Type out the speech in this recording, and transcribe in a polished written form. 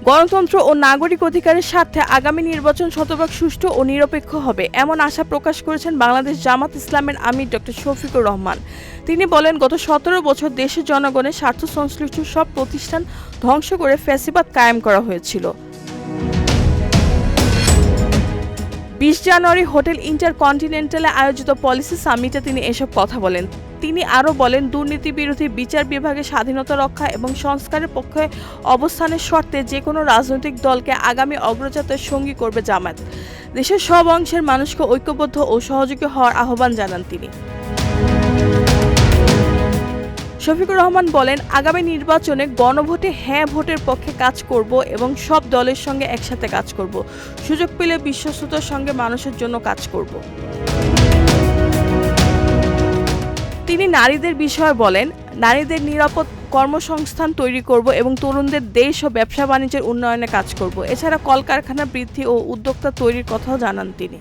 গণতন্ত্র ও নাগরিক অধিকারের স্বার্থে আগামী নির্বাচন শতভাগ সুষ্ঠু ও নিরপেক্ষ হবে, এমন আশা প্রকাশ করেছেন বাংলাদেশ জামাত ইসলামের আমির ডক্টর শফিকুর রহমান। তিনি বলেন, গত ১৭ বছর দেশের জনগণের স্বার্থ সংশ্লিষ্ট সব প্রতিষ্ঠান ধ্বংস করে ফ্যাসিবাদ কায়েম করা হয়েছিল। ২০ জানুয়ারি হোটেল ইন্টারকন্টিনেন্টালে আয়োজিত পলিসি সামিটে তিনি এসব কথা বলেন। তিনি আরও বলেন, দুর্নীতি বিরোধী বিচার বিভাগের স্বাধীনতা রক্ষা এবং সংস্কারের পক্ষে অবস্থানের শর্তে যে কোনো রাজনৈতিক দলকে আগামী অগ্রযাত্রার সঙ্গী করবে জামায়াত। দেশের সব অংশের মানুষকে ঐক্যবদ্ধ ও সহযোগী হওয়ার আহ্বান জানান তিনি। শফিকুর রহমান বলেন, আগামী নির্বাচনে গণভোটে হ্যাঁ ভোটের পক্ষে কাজ করব এবং সব দলের সঙ্গে একসাথে কাজ করব। সুযোগ পেলে বিশ্বস্ততার সঙ্গে মানুষের জন্য কাজ করব। তিনি নারীদের বিষয়ে বলেন, নারীদের নিরাপদ কর্মসংস্থান তৈরি করব এবং তরুণদের দেশ ও ব্যবসা বাণিজ্যের উন্নয়নে কাজ করব। এছাড়া কলকারখানা বৃদ্ধি ও উদ্যোক্তা তৈরির কথাও জানান তিনি।